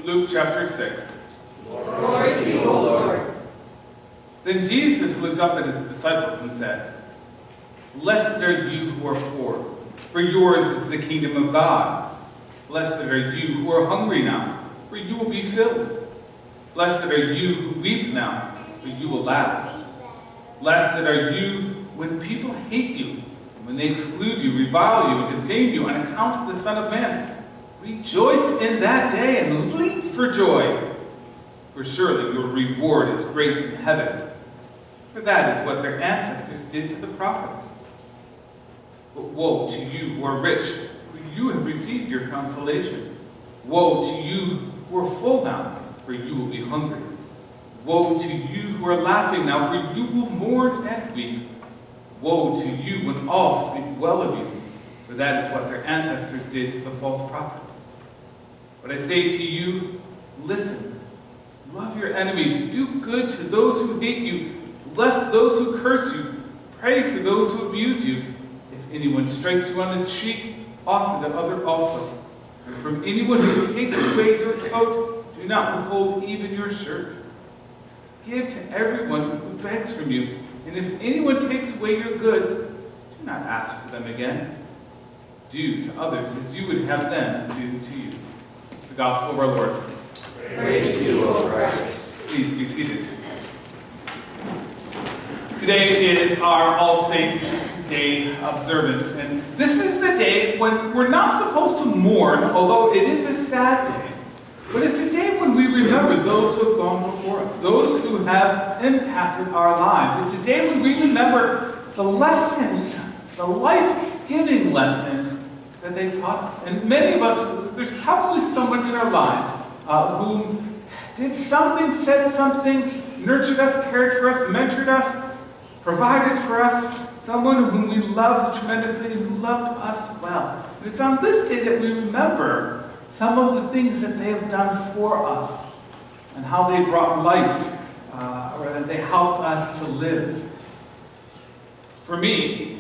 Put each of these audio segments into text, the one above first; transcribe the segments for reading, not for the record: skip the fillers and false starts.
Luke chapter 6. Glory to you, O Lord. Then Jesus looked up at his disciples and said, "Blessed are you who are poor, for yours is the kingdom of God. Blessed are you who are hungry now, for you will be filled. Blessed are you who weep now, for you will laugh. Blessed are you when people hate you, and when they exclude you, revile you, and defame you on account of the Son of Man. Rejoice in that day and leap for joy, for surely your reward is great in heaven. For that is what their ancestors did to the prophets. But woe to you who are rich, for you have received your consolation. Woe to you who are full now, for you will be hungry. Woe to you who are laughing now, for you will mourn and weep. Woe to you when all speak well of you, for that is what their ancestors did to the false prophets. But I say to you, listen, love your enemies, do good to those who hate you, bless those who curse you, pray for those who abuse you. If anyone strikes you on the cheek, offer the other also. And from anyone who takes away your coat, do not withhold even your shirt. Give to everyone who begs from you, and if anyone takes away your goods, do not ask for them again. Do to others as you would have them do to you." The Gospel of our Lord. Praise to you, O Christ. Please be seated. Today is our All Saints' Day observance, and this is the day when we're not supposed to mourn, although it is a sad day. But it's a day when we remember those who have gone before us, those who have impacted our lives. It's a day when we remember the lessons, the life-giving lessons that they taught us. And many of us, there's probably someone in our lives who did something, said something, nurtured us, cared for us, mentored us, provided for us, someone whom we loved tremendously and who loved us well. And it's on this day that we remember some of the things that they have done for us and how they brought life, or that they helped us to live. For me,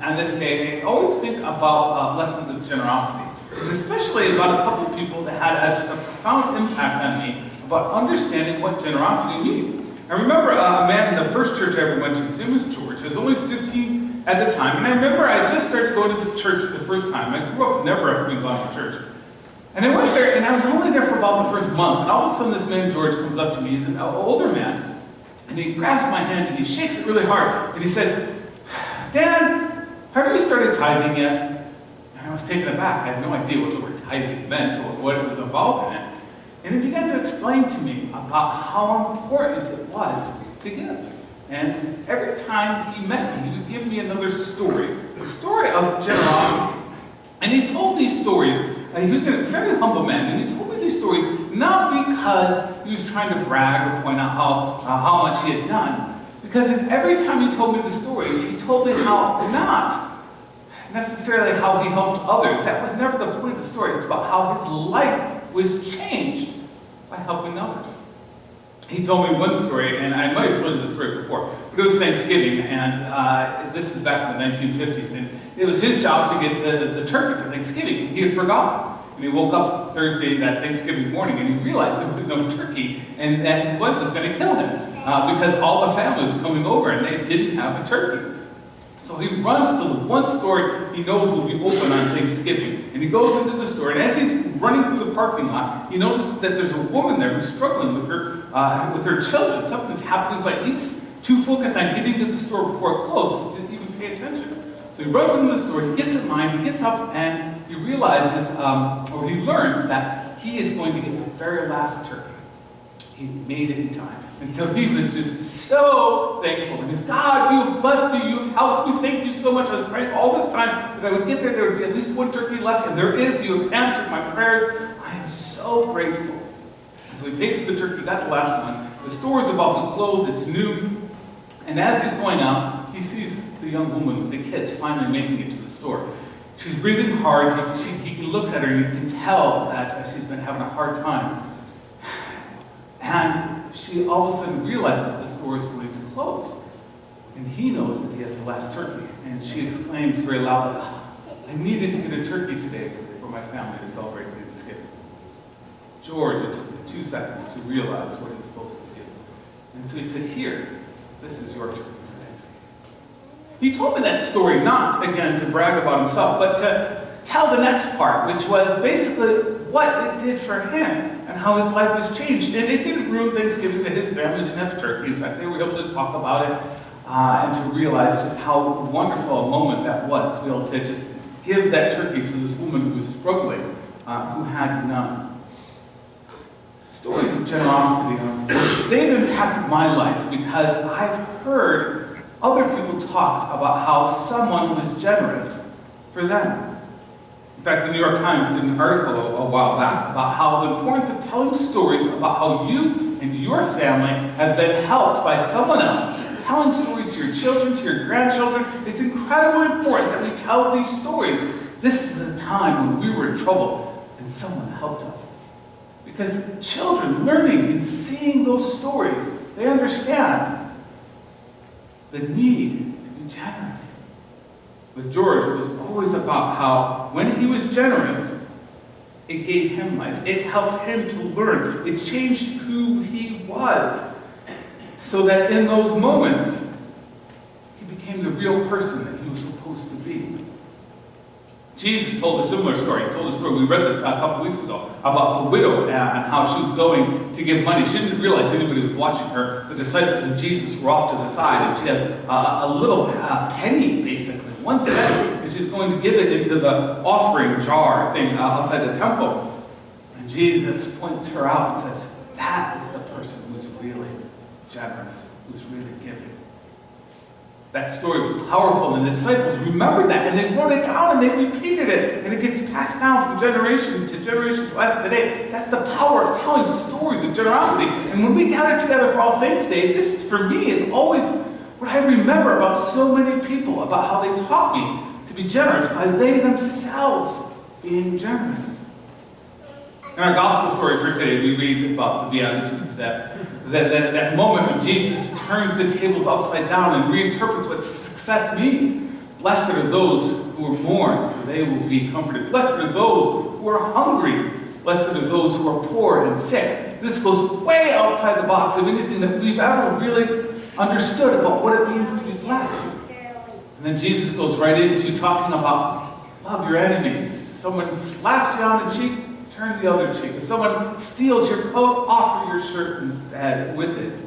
on this day, I always think about lessons of generosity, and especially about a couple of people that had just a profound impact on me about understanding what generosity means. I remember a man in the first church I ever went to. His name was George. I was only 15 at the time, and I remember I just started going to the church the first time. I grew up never having gone to church. And I went there, and I was only there for about the first month, and all of a sudden this man, George, comes up to me. He's an older man, and he grabs my hand, and he shakes it really hard, and he says, "Dan, have you started tithing yet?" And I was taken aback. I had no idea what the word tithing meant or what it was involved in it. And he began to explain to me about how important it was to give. And every time he met me, he would give me another story, a story of generosity. And he told these stories. He was a very humble man, and he told me these stories not because he was trying to brag or point out how much he had done, because every time he told me the stories, he told me how not necessarily how he helped others. That was never the point of the story. It's about how his life was changed by helping others. He told me one story, and I might have told you this story before, but it was Thanksgiving, and this is back in the 1950s, and it was his job to get the turkey for Thanksgiving, and he had forgotten. And he woke up Thursday, that Thanksgiving morning, and he realized there was no turkey, and that his wife was going to kill him, because all the family was coming over, and they didn't have a turkey. So he runs to the one store he knows will be open on Thanksgiving. And he goes into the store, and as he's running through the parking lot, he notices that there's a woman there who's struggling with her children. Something's happening, but he's too focused on getting to the store before it closes to even pay attention. So he runs into the store, he gets in line, he gets up, and he realizes, or he learns that he is going to get the very last turkey. He made it in time. And so he was just so thankful. He goes, "God, you have blessed me, you have helped me, thank you so much. I was praying all this time that I would get there, there would be at least one turkey left, and there is, you have answered my prayers. I am so grateful." So he paid for the turkey, got the last one. The store is about to close, it's noon, and as he's going out, he sees the young woman with the kids finally making it to the store. She's breathing hard, he looks at her, and you can tell that she's been having a hard time. And she all of a sudden realizes the store is going to close. And he knows that he has the last turkey. And she exclaims very loudly, "I needed to get a turkey today for my family to celebrate Thanksgiving." George, it took him 2 seconds to realize what he was supposed to do. And so he said, here, this is your turkey for Thanksgiving. He told me that story not, again, to brag about himself, but to tell the next part, which was basically what it did for him and how his life was changed. And it didn't ruin Thanksgiving that his family didn't have a turkey. In fact, they were able to talk about it and to realize just how wonderful a moment that was to be able to just give that turkey to this woman who was struggling, who had none. Stories of generosity, they've impacted my life because I've heard other people talk about how someone was generous for them. In fact, the New York Times did an article a while back about how the importance of telling stories about how you and your family have been helped by someone else. Telling stories to your children, to your grandchildren. It's incredibly important that we tell these stories. This is a time when we were in trouble and someone helped us. Because children learning and seeing those stories, they understand the need to be generous. With George, it was always about how when he was generous, it gave him life. It helped him to learn. It changed who he was. So that in those moments, he became the real person that he was supposed to be. Jesus told a similar story. He told a story, we read this a couple weeks ago, about the widow and how she was going to give money. She didn't realize anybody was watching her. The disciples and Jesus were off to the side, and she has a little penny, basically, 1 cent, and she's going to give it into the offering jar thing outside the temple. And Jesus points her out and says, that is the person who's really generous, who's really giving. That story was powerful, and the disciples remembered that, and they wrote it down, and they repeated it, and it gets passed down from generation to generation to us today. That's the power of telling stories of generosity. And when we gather together for All Saints Day, this, for me, is always what I remember about so many people, about how they taught me to be generous by they themselves being generous. In our gospel story for today, we read about the Beatitudes, that moment when Jesus turns the tables upside down and reinterprets what success means. Blessed are those who are mourn, for they will be comforted. Blessed are those who are hungry. Blessed are those who are poor and sick. This goes way outside the box of anything that we've ever really understood about what it means to be blessed. And then Jesus goes right into talking about love your enemies. Someone slaps you on the cheek, turn the other cheek. If someone steals your coat, offer your shirt instead with it.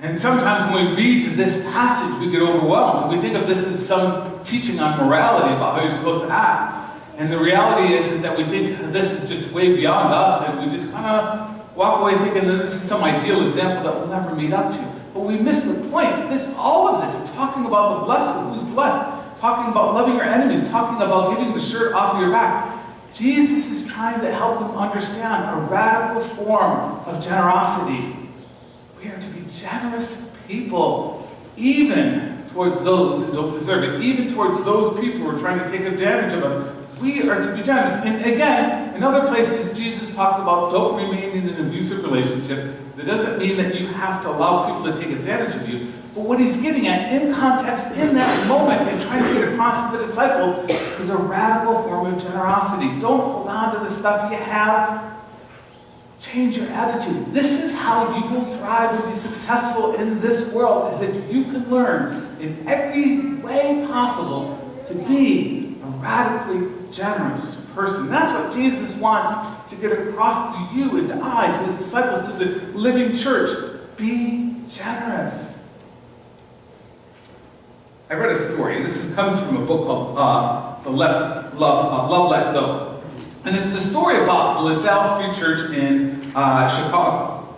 And sometimes when we read this passage, we get overwhelmed. We think of this as some teaching on morality about how you're supposed to act. And the reality is that we think this is just way beyond us, and we just kind of walk away thinking that this is some ideal example that we'll never meet up to. But we miss the point. All of this, talking about the blessed, who's blessed, talking about loving your enemies, talking about giving the shirt off of your back. Jesus is trying to help them understand a radical form of generosity. We are to be generous people, even towards those who don't deserve it, even towards those people who are trying to take advantage of us. We are to be generous. And again, in other places, Jesus talks about don't remain in an abusive relationship. That doesn't mean that you have to allow people to take advantage of you. But what he's getting at, in context, in that moment, and trying to get across to the disciples, is a radical form of generosity. Don't hold on to the stuff you have. Change your attitude. This is how you will thrive and be successful in this world, is that you can learn in every way possible to be a radically generous person. That's what Jesus wants to get across to you and to I, to his disciples, to the living church. Be generous. I read a story. This comes from a book called Love, Let Go. And it's the story about the LaSalle Street Church in Chicago.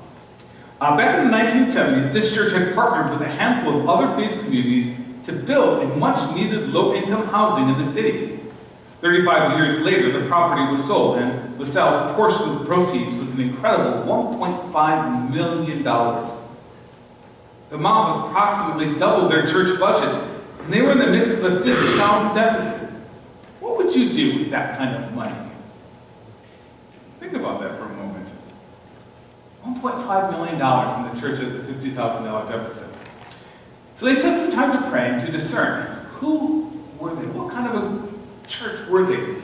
Back in the 1970s, this church had partnered with a handful of other faith communities to build a much-needed low-income housing in the city. 35 years later, the property was sold, and LaSalle's portion of the proceeds was an incredible $1.5 million. The amount was approximately double their church budget, and they were in the midst of a $50,000 deficit. What would you do with that kind of money? Think about that for a moment. $1.5 million and the church has a $50,000 deficit. So they took some time to pray and to discern who were they? What kind of a church were they?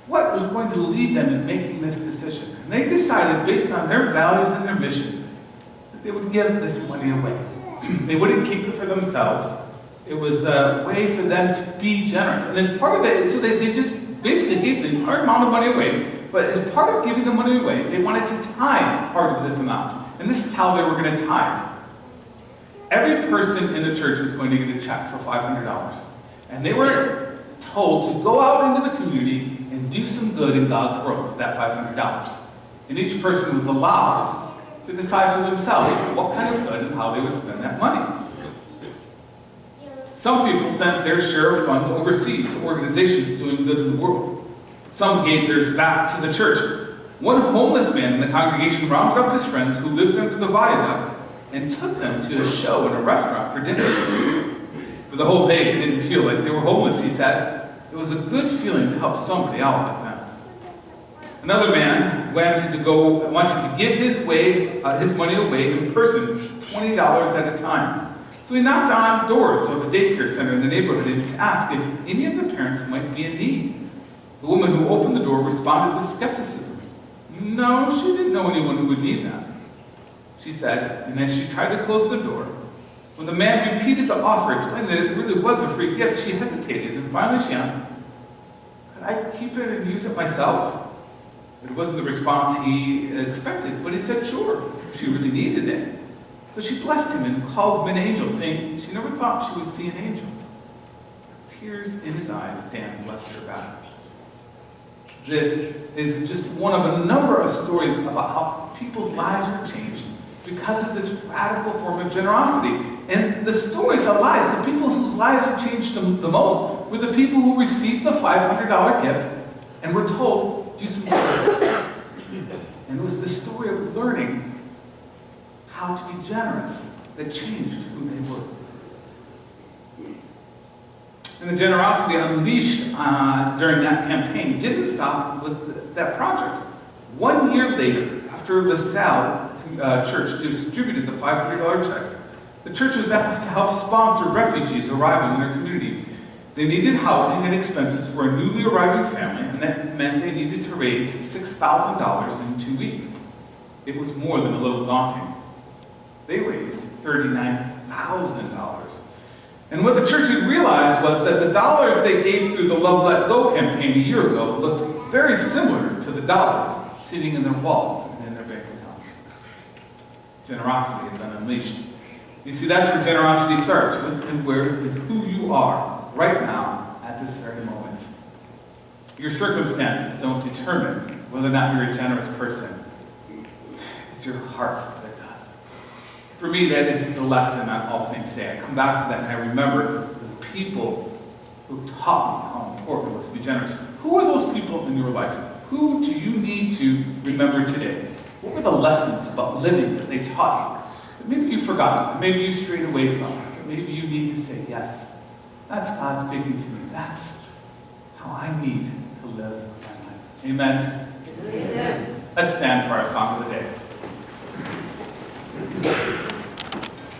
what was going to lead them in making this decision. And they decided, based on their values and their mission, that they would give this money away. They wouldn't keep it for themselves. It was a way for them to be generous. And as part of it, so they just basically gave the entire amount of money away. But as part of giving the money away, they wanted to tithe part of this amount. And this is how they were going to tithe. Every person in the church was going to get a check for $500. And they were told to go out into the community and do some good in God's world with that $500. And each person was allowed to decide for themselves what kind of good and how they would spend that money. Some people sent their share of funds overseas to organizations doing good in the world. Some gave theirs back to the church. One homeless man in the congregation rounded up his friends who lived under the viaduct and took them to a show in a restaurant for dinner. For the whole day, it didn't feel like they were homeless, he said. It was a good feeling to help somebody out like that. Another man wanted to give his money away in person, $20 at a time. So he knocked on doors of a daycare center in the neighborhood to ask if any of the parents might be in need. The woman who opened the door responded with skepticism. No, she didn't know anyone who would need that, she said, and as she tried to close the door, when the man repeated the offer, explaining that it really was a free gift, she hesitated, and finally she asked, could I keep it and use it myself? It wasn't the response he expected, but he said sure, if she really needed it. So she blessed him and called him an angel, saying she never thought she would see an angel. Tears in his eyes, Dan blessed her back. This is just one of a number of stories about how people's lives were changed because of this radical form of generosity. And the stories of lives, the people whose lives were changed the most, were the people who received the $500 gift and were told, do some good. And it was the story of learning how to be generous that changed who they were. And the generosity unleashed during that campaign didn't stop with that project. 1 year later, after LaSalle Church distributed the $500 checks, the church was asked to help sponsor refugees arriving in their community. They needed housing and expenses for a newly arriving family, and that meant they needed to raise $6,000 in 2 weeks. It was more than a little daunting. They raised $39,000. And what the church had realized was that the dollars they gave through the Love Let Go campaign a year ago looked very similar to the dollars sitting in their wallets and in their bank accounts. Generosity had been unleashed. You see, that's where generosity starts, with and who you are right now at this very moment. Your circumstances don't determine whether or not you're a generous person. It's your heart that does. For me, that is the lesson on All Saints Day. I come back to that and I remember the people who taught me how important it was to be generous. Who are those people in your life? Who do you need to remember today? What were the lessons about living that they taught you? That maybe you forgot, that maybe you strayed away from, that maybe you need to say, yes, that's God speaking to me. That's how I need to live my life. Amen? Amen. Let's stand for our song of the day.